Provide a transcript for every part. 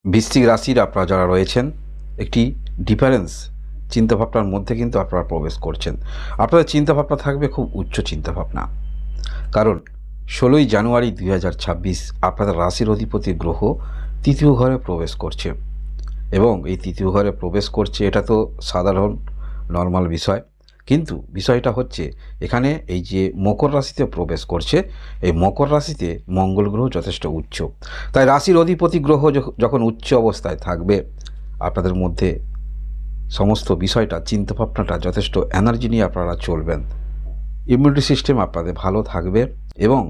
বৃশ্চিক রাশির আপনারা যারা রয়েছেন একটি ডিফারেন্স চিন্তাভাবনার মধ্যে কিন্তু আপনারা প্রবেশ করছেন। আপনাদের চিন্তাভাবনা থাকবে খুব উচ্চ চিন্তাভাবনা, কারণ 16ই জানুয়ারি 2026 আপনাদের রাশির অধিপতি গ্রহ তৃতীয় ঘরে প্রবেশ করছে এবং এই তৃতীয় ঘরে প্রবেশ করছে, এটা তো সাধারণ নর্মাল বিষয়। কিন্তু বিষয়টা হচ্ছে এখানে এই যে মকর রাশিতে প্রবেশ করছে, এই মকর রাশিতে মঙ্গল গ্রহ যথেষ্ট উচ্চ। তাই রাশির অধিপতি গ্রহ যখন উচ্চ অবস্থায় থাকবে, আপনাদের মধ্যে সমস্ত বিষয়টা চিন্তাভাবনাটা যথেষ্ট এনার্জি নিয়ে আপনারা চলবেন। ইমিউনিটি সিস্টেম আপনাদের ভালো থাকবে এবং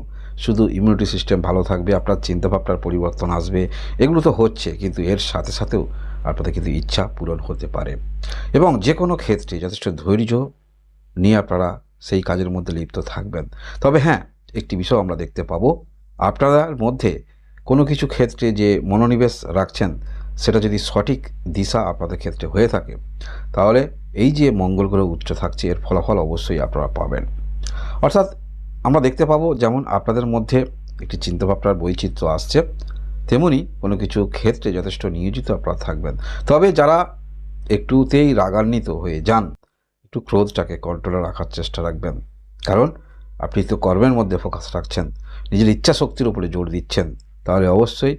শুধু ইমিউনিটি সিস্টেম ভালো থাকবে, আপনার চিন্তাভাবনার পরিবর্তন আসবে, এগুলো তো হচ্ছে, কিন্তু এর সাথে সাথেও আপনাদের কিন্তু ইচ্ছা পূরণ হতে পারে এবং যে কোনো ক্ষেত্রে যথেষ্ট ধৈর্য নিয়ে আপনারা সেই কাজের মধ্যে লিপ্ত থাকবেন। তবে হ্যাঁ, একটি বিষয় আমরা দেখতে পাবো, আপনাদের মধ্যে কোনো কিছু ক্ষেত্রে যে মনোনিবেশ রাখছেন সেটা যদি সঠিক দিশা আপনাদের ক্ষেত্রে হয়ে থাকে, তাহলে এই যে মঙ্গল গ্রহ উচ্চ থাকছে এর ফলাফল অবশ্যই আপনারা পাবেন। অর্থাৎ আমরা দেখতে পাবো যেমন আপনাদের মধ্যে একটি চিন্তাভাবনার বৈচিত্র্য আসছে, তেমনি কোনো কিছু ক্ষেত্রে যথেষ্ট নিয়োজিত আপনারা থাকবেন। তবে যারা একটুতেই রাগান্বিত হয়ে যান, একটু ক্রোধটাকে কন্ট্রোলে রাখার চেষ্টা রাখবেন, কারণ আপনি তো কর্মের মধ্যে ফোকাস রাখছেন, নিজের ইচ্ছা শক্তির উপরে জোর দিচ্ছেন। তাহলে অবশ্যই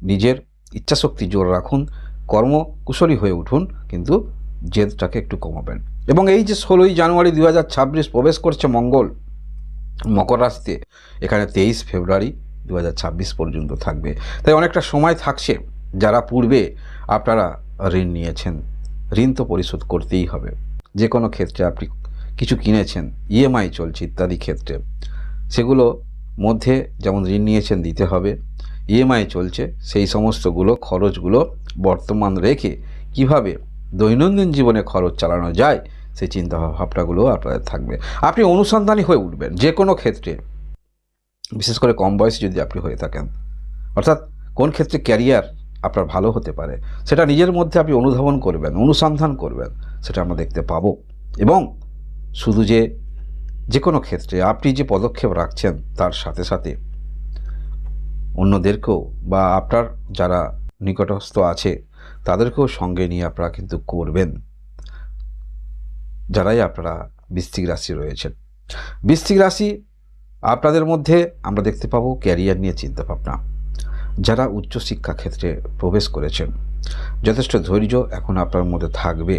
নিজের ইচ্ছা শক্তি জোর রাখুন, কর্মকুশলী হয়ে উঠুন, কিন্তু জেদটাকে একটু কমাবেন। এবং এই যে 16ই জানুয়ারি 2026 প্রবেশ করছে মঙ্গল মকর রাশিতে, এখানে 23 ফেব্রুয়ারি 2026 পর্যন্ত থাকবে। তাই অনেকটা সময় থাকছে। যারা পূর্বে আপনারা ঋণ নিয়েছেন, ঋণ তো পরিশোধ করতেই হবে। যে কোনো ক্ষেত্রে আপনি কিছু কিনেছেন, ইএমআই চলছে ইত্যাদি ক্ষেত্রে, সেগুলো মধ্যে যেমন ঋণ নিয়েছেন দিতে হবে, ইএমআই চলছে, সেই সমস্তগুলো খরচগুলো বর্তমান রেখে কিভাবে দৈনন্দিন জীবনে খরচ চালানো যায় সেই চিন্তাভাবনাগুলো আপনাদের থাকবে। আপনি অনুসন্ধানী হয়ে উঠবেন যে কোনো ক্ষেত্রে, বিশেষ করে কম বয়সী যদি আপনি হয়ে থাকেন। অর্থাৎ কোন ক্ষেত্রে ক্যারিয়ার আপনার ভালো হতে পারে সেটা নিজের মধ্যে আপনি অনুধাবন করবেন, অনুসন্ধান করবেন, সেটা আমরা দেখতে পাবো। এবং শুধু যে কোনো ক্ষেত্রে আপনি যে পদক্ষেপ রাখছেন তার সাথে সাথে অন্যদেরকেও বা আপনার যারা নিকটস্থ আছে তাদেরকেও সঙ্গে নিয়ে আপনারা কিন্তু করবেন, যারাই আপনারা বৃশ্চিক রাশি রয়েছেন। বৃশ্চিক রাশি আপনাদের মধ্যে আমরা দেখতে পাবো ক্যারিয়ার নিয়ে চিন্তাভাবনা। যারা উচ্চশিক্ষা ক্ষেত্রে প্রবেশ করেছেন, যথেষ্ট ধৈর্য এখন আপনার মধ্যে থাকবে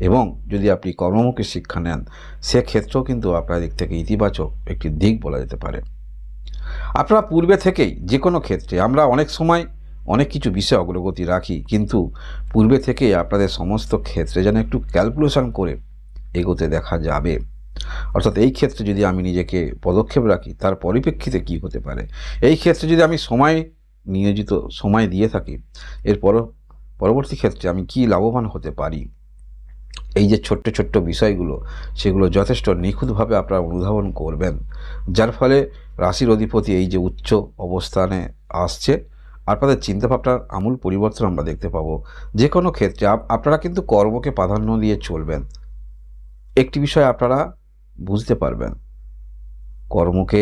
এবং যদি আপনি কর্মমুখী শিক্ষা নেন সেক্ষেত্রেও কিন্তু আপনার দিক থেকে ইতিবাচক একটি দিক বলা যেতে পারে। আপনারা পূর্বে থেকেই যে কোনো ক্ষেত্রে, আমরা অনেক সময় অনেক কিছু বিষয়ে অগ্রগতি রাখি, কিন্তু পূর্বে থেকেই আপনাদের সমস্ত ক্ষেত্রে যেন একটু ক্যালকুলেশন করে এগোতে দেখা যাবে। অর্থাৎ এই ক্ষেত্রে যদি আমি নিজেকে পদক্ষেপ রাখি তার পরিপ্রেক্ষিতে কী হতে পারে, এই ক্ষেত্রে যদি আমি নিয়োজিত সময় দিয়ে থাকি, এর পরবর্তী ক্ষেত্রে আমি কি লাভবান হতে পারি, এই যে ছোট্ট ছোট্ট বিষয়গুলো সেগুলো যথেষ্ট নিখুঁতভাবে আপনারা অনুধাবন করবেন, যার ফলে রাশির অধিপতি এই যে উচ্চ অবস্থানে আসছে, আপনাদের চিন্তাভাবনার আমূল পরিবর্তন আমরা দেখতে পাবো। যে কোনো ক্ষেত্রে আপনারা কিন্তু কর্মকে প্রাধান্য দিয়ে চলবেন। একটি বিষয় আপনারা বুঝতে পারবেন, কর্মকে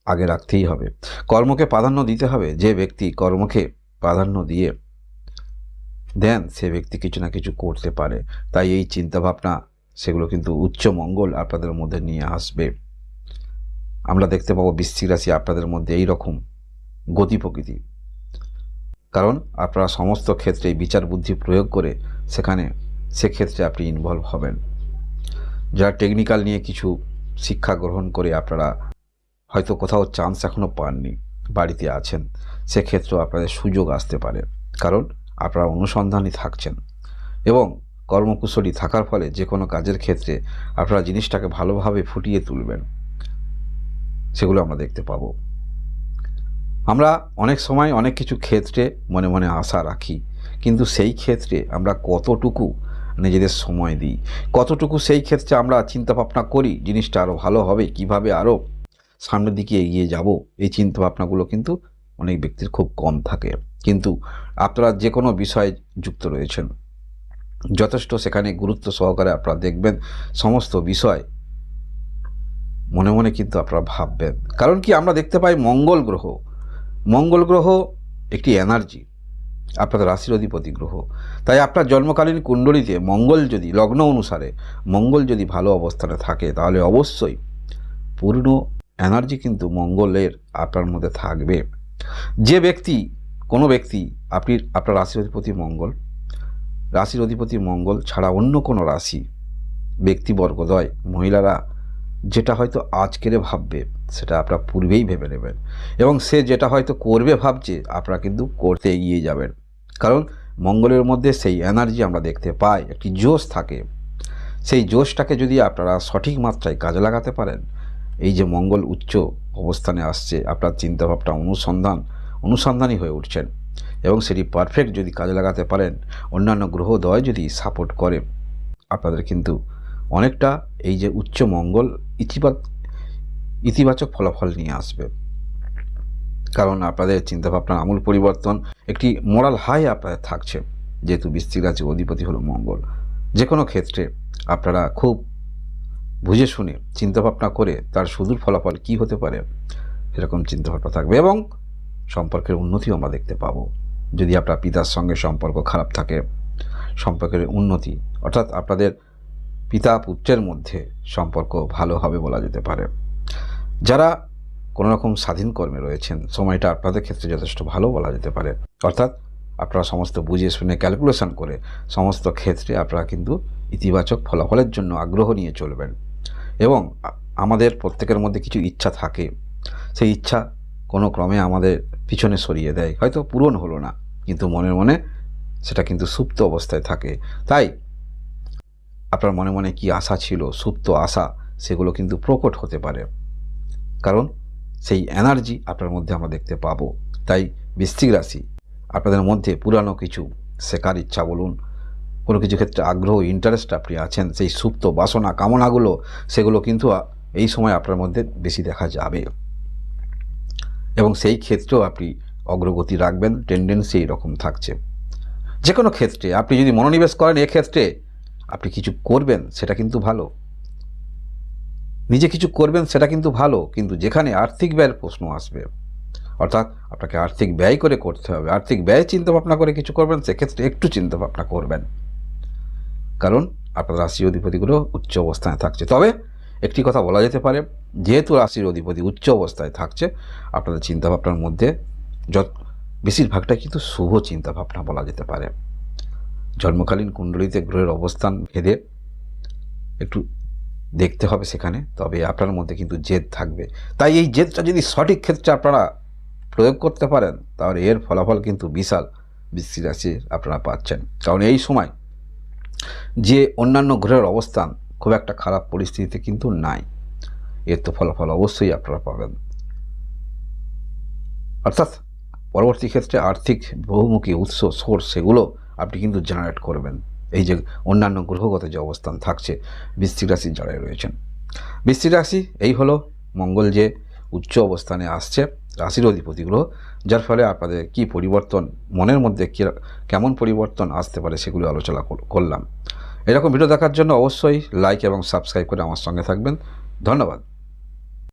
আগে রাখতেই হবে, কর্মকে প্রাধান্য দিতে হবে। যে ব্যক্তি কর্মকে প্রাধান্য দিয়ে দেন সে ব্যক্তি কিছু না কিছু করতে পারে। তাই এই চিন্তাভাবনা সেগুলো কিন্তু উচ্চ মঙ্গল আপনাদের মধ্যে নিয়ে আসবে। আমরা দেখতে পাবো বৃশ্চিক রাশি আপনাদের মধ্যে এই রকম গতি প্রকৃতি, কারণ আপনারা সমস্ত ক্ষেত্রেই বিচার বুদ্ধি প্রয়োগ করে সেক্ষেত্রে আপনি ইনভলভ হবেন। যারা টেকনিক্যাল নিয়ে কিছু শিক্ষা গ্রহণ করে আপনারা হয়তো কোথাও চান্স এখনও পাননি, বাড়িতে আছেন, সেক্ষেত্রেও আপনাদের সুযোগ আসতে পারে, কারণ আপনারা অনুসন্ধানী থাকছেন এবং কর্মকুশলী থাকার ফলে যে কোনো কাজের ক্ষেত্রে আপনারা জিনিসটাকে ভালোভাবে ফুটিয়ে তুলবেন, সেগুলো আমরা দেখতে পাবো। আমরা অনেক সময় অনেক কিছু ক্ষেত্রে মনে মনে আশা রাখি, কিন্তু সেই ক্ষেত্রে আমরা কতটুকু নিজেদের সময় দিই, কতটুকু সেই ক্ষেত্রে আমরা চিন্তাভাবনা করি জিনিসটা আরও ভালো হবে, কিভাবে আরও সামনের দিকে এগিয়ে যাব, এই চিন্তাভাবনাগুলো কিন্তু অনেক ব্যক্তির খুব কম থাকে। কিন্তু আপনারা যে কোনো বিষয়ে যুক্ত রয়েছেন, যথেষ্ট সেখানে গুরুত্ব সহকারে আপনারা দেখবেন, সমস্ত বিষয় মনে মনে কিন্তু আপনারা ভাববেন। কারণ কি, আমরা দেখতে পাই মঙ্গল গ্রহ একটি এনার্জি, আপনাদের রাশির অধিপতি গ্রহ। তাই আপনার জন্মকালীন কুণ্ডলিতে মঙ্গল যদি লগ্ন অনুসারে মঙ্গল যদি ভালো অবস্থানে থাকে, তাহলে অবশ্যই পূর্ণ এনার্জি কিন্তু মঙ্গলের আপনার মধ্যে থাকবে। যে ব্যক্তি কোনো ব্যক্তি আপনার রাশির অধিপতি মঙ্গল ছাড়া অন্য কোনো রাশি ব্যক্তিবর্গদ্বয় মহিলারা যেটা হয়তো আজকের ভাববে সেটা আপনারা পূর্বেই ভেবে নেবেন, এবং সে যেটা হয়তো করবে ভাবছে আপনারা কিন্তু করতে এগিয়ে যাবেন। কারণ মঙ্গলের মধ্যে সেই এনার্জি আমরা দেখতে পাই, একটি জোশ থাকে। সেই জোশটাকে যদি আপনারা সঠিক মাত্রায় কাজে লাগাতে পারেন, এই যে মঙ্গল উচ্চ অবস্থানে আসছে, আপনার চিন্তাভাবনা অনুসন্ধানী হয়ে উঠছেন, এবং সেটি পারফেক্ট যদি কাজে লাগাতে পারেন, অন্যান্য গ্রহদ্বয় যদি সাপোর্ট করে, আপনাদের কিন্তু অনেকটা এই যে উচ্চ মঙ্গল ইতিবাচক ফলাফল নিয়ে আসবে। কারণ আপনাদের চিন্তাভাবনার আমূল পরিবর্তন, একটি মোরাল হাই আপনাদের থাকছে, যেহেতু বৃশ্চিক রাশির অধিপতি হলো মঙ্গল। যে কোনো ক্ষেত্রে আপনারা খুব বুঝে শুনে চিন্তাভাবনা করে তার সুদূর ফলাফল কী হতে পারে এরকম চিন্তাভাবনা থাকবে, এবং সম্পর্কের উন্নতিও আমরা দেখতে পাবো। যদি আপনার পিতার সঙ্গে সম্পর্ক খারাপ থাকে, সম্পর্কের উন্নতি, অর্থাৎ আপনাদের পিতা পুত্রের মধ্যে সম্পর্ক ভালো হবে বলা যেতে পারে। যারা কোনো রকম স্বাধীন কর্মে রয়েছেন, সময়টা আপনাদের ক্ষেত্রে যথেষ্ট ভালো বলা যেতে পারে। অর্থাৎ আপনারা সমস্ত বুঝে শুনে ক্যালকুলেশন করে সমস্ত ক্ষেত্রে আপনারা কিন্তু ইতিবাচক ফলাফলের জন্য আগ্রহ নিয়ে চলবেন। এবং আমাদের প্রত্যেকের মধ্যে কিছু ইচ্ছা থাকে, সেই ইচ্ছা কোনো ক্রমে আমাদের পিছনে সরিয়ে দেয়, হয়তো পূরণ হলো না, কিন্তু মনে মনে সেটা কিন্তু সুপ্ত অবস্থায় থাকে। তাই আপনার মনে মনে কি আশা ছিল, সুপ্ত আশা, সেগুলো কিন্তু প্রকট হতে পারে, কারণ সেই এনার্জি আপনার মধ্যে আমরা দেখতে পাবো। তাই বৃশ্চিক রাশি, আপনাদের মধ্যে পুরানো কিছু শেখার ইচ্ছা বলুন, কোনো কিছু ক্ষেত্রে আগ্রহ ইন্টারেস্ট আপনি আছেন, সেই সুপ্ত বাসনা কামনাগুলো, সেগুলো কিন্তু এই সময় আপনার মধ্যে বেশি দেখা যাবে, এবং সেই ক্ষেত্রেও আপনি অগ্রগতি রাখবেন, টেন্ডেন্সি এরকম থাকছে। যে কোনো ক্ষেত্রে আপনি যদি মনোনিবেশ করেন, এক্ষেত্রে আপনি কিছু করবেন সেটা কিন্তু ভালো, নিজে কিছু করবেন সেটা কিন্তু ভালো, কিন্তু যেখানে আর্থিক ব্যয়ের প্রশ্ন আসবে, অর্থাৎ আপনাকে আর্থিক ব্যয় করে করতে হবে, আর্থিক ব্যয় চিন্তাভাবনা করে কিছু করবেন, সেক্ষেত্রে একটু চিন্তাভাবনা করবেন, কারণ আপনার রাশির অধিপতিগুলো উচ্চ অবস্থায় থাকছে। তবে একটি কথা বলা যেতে পারে, যেহেতু রাশির অধিপতি উচ্চ অবস্থায় থাকছে, আপনাদের চিন্তাভাবনার মধ্যে বেশিরভাগটাই কিন্তু শুভ চিন্তাভাবনা বলা যেতে পারে। জন্মকালীন কুণ্ডলিতে গ্রহের অবস্থান ভেদে একটু দেখতে হবে সেখানে, তবে আপনার মধ্যে কিন্তু জেদ থাকবে। তাই এই জেদটা যদি সঠিক ক্ষেত্রে আপনারা প্রয়োগ করতে পারেন, তাহলে এর ফলাফল কিন্তু বিশাল বৃশ্চিক রাশি আপনারা পাচ্ছেন। কারণ এই সময় যে অন্যান্য গ্রহের অবস্থান খুব একটা খারাপ পরিস্থিতিতে কিন্তু নাই, এর তো ফলাফল অবশ্যই আপনারা পাবেন। অর্থাৎ পরবর্তী ক্ষেত্রে আর্থিক বহুমুখী সোর্স সেগুলো আপনি কিন্তু জেনারেট করবেন, এই যে অন্যান্য গ্রহগত যে অবস্থান থাকছে বৃশ্চিক রাশির যারা রয়েছেন। বৃশ্চিক রাশি এই হলো মঙ্গল যে উচ্চ অবস্থানে আসছে, রাশির অধিপতি গ্রহ, যার ফলে আপনাদের কি পরিবর্তন, মনের মধ্যে কেমন পরিবর্তন আসতে পারে সেগুলো আলোচনা করলাম। এরকম ভিডিও দেখার জন্য অবশ্যই লাইক এবং সাবস্ক্রাইব করে আমার সঙ্গে থাকবেন। ধন্যবাদ।